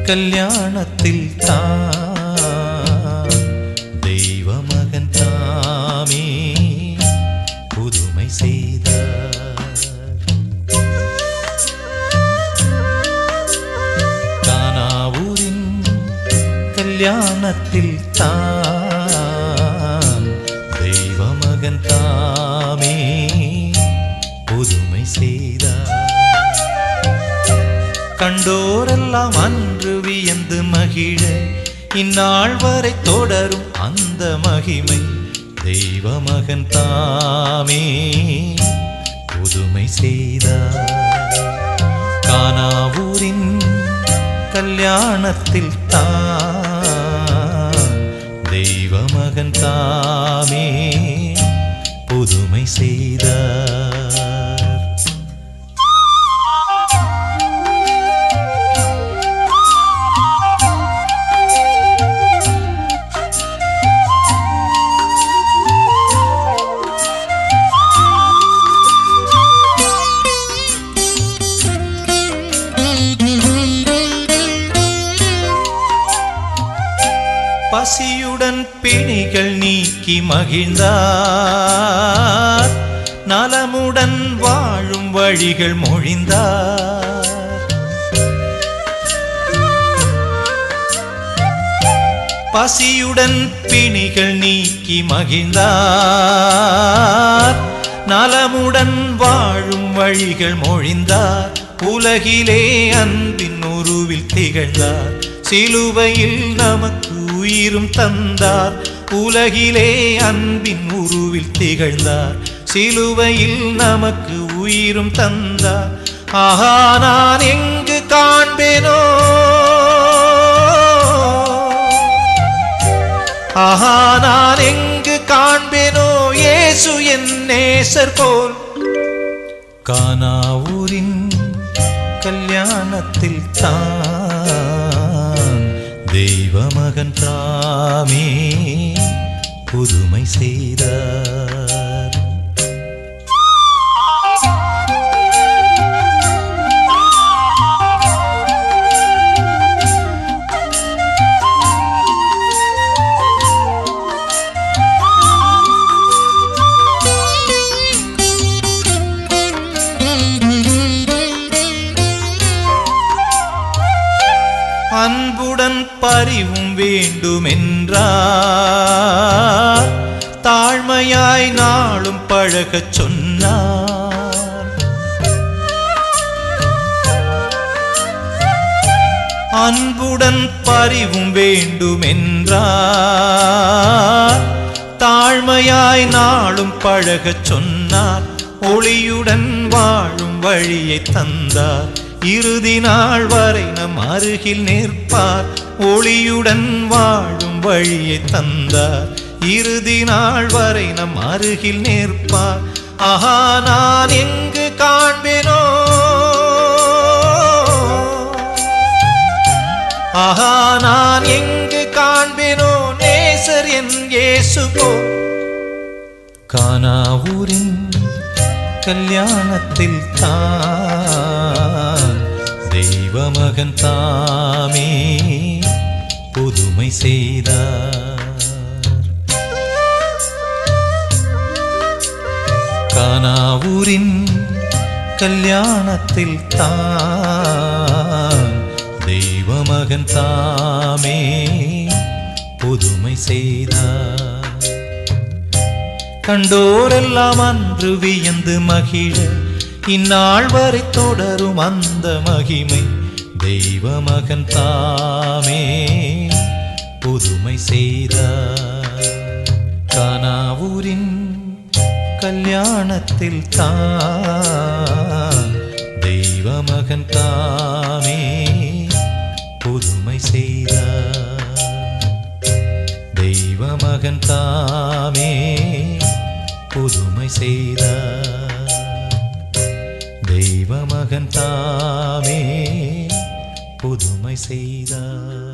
கல்யாணத்தில் தான் தெய்வ மகன் தாமே புதுமை செய்தார். கானாவூரின் கல்யாணத்தில் தான் தெய்வ மகன் தாமே புதுமை செய்தார். கண்டோரெல்லாம் அன்று வியந்து மகிழ இந்நாள் வரை தொடரும் அந்த மகிமை தெய்வ மகன் தாமே புதுமை செய்தார். கானாவூரின் கல்யாணத்தில் தான் தெய்வ மகன் தாமே புதுமை செய்தார். பசியுடன் பிணிகள் நீக்கி மகிழ்ந்தார், நலமுடன் வாழும் வழிகள் மொழிந்தார். பசியுடன் பிணிகள் நீக்கி மகிழ்ந்தார், நலமுடன் வாழும் வழிகள் மொழிந்தார். உலகிலே அன்பின் உருவில் திகழ்ந்தார், சிலுவையில் நமக்கு உயிரும் தந்தார். உலகிலே அன்பின் உருவில் திகழ்ந்தார், சிலுவையில் நமக்கு உயிரும் தந்தார். ஆஹா நான் எங்கு காண்பேனோ, ஆஹா நான் எங்கு காண்பேனோ இயேசு என் நேசர் போல். கானாவூரின் கல்யாணத்தில் தான் தெய்வ மகன் தாமே புதுமை செய்தார். அன்புடன் பரிவும் வேண்டுமென்றார், தாழ்மையாய் நாளும் பழகச் சொன்னார். அன்புடன் பரிவும் வேண்டுமென்றார், தாழ்மையாய் நாளும் பழகச் சொன்னார். ஒளியுடன் வாழும் வழியை தந்தார், இறுதி நாள் வரை நம் அருகில் நிற்பார். ஒளியுடன் வாழும் வழியை தந்தார், இறுதி நாள் வரை நம் அருகில் நிற்பார். ஆஹா நான் எங்கு காண்பேனோ, ஆஹா நான் எங்கு காண்பேனோ நேசர் என் இயேசு போல். கானாவூரின் கல்யாணத்தில் தான் தெய்வ மகன் தாமே புதுமை செய்தார். கானாவூரின் கல்யாணத்தில் தான் தெய்வ மகன் தாமே புதுமை செய்தார். கண்டோரெல்லாம் அன்று வியந்து மகிழ இந்நாள் வரை தொடரும் அந்த மகிமை தெய்வ மகன் தாமே புதுமை செய்தார். கானாவூரின் கல்யாணத்தில் தான் தெய்வ மகன் தாமே புதுமை செய்தார். தெய்வ மகன் தாமே புதுமை செய்தார். தெய்வ மகன் தாமே புதுமை செய்தார்.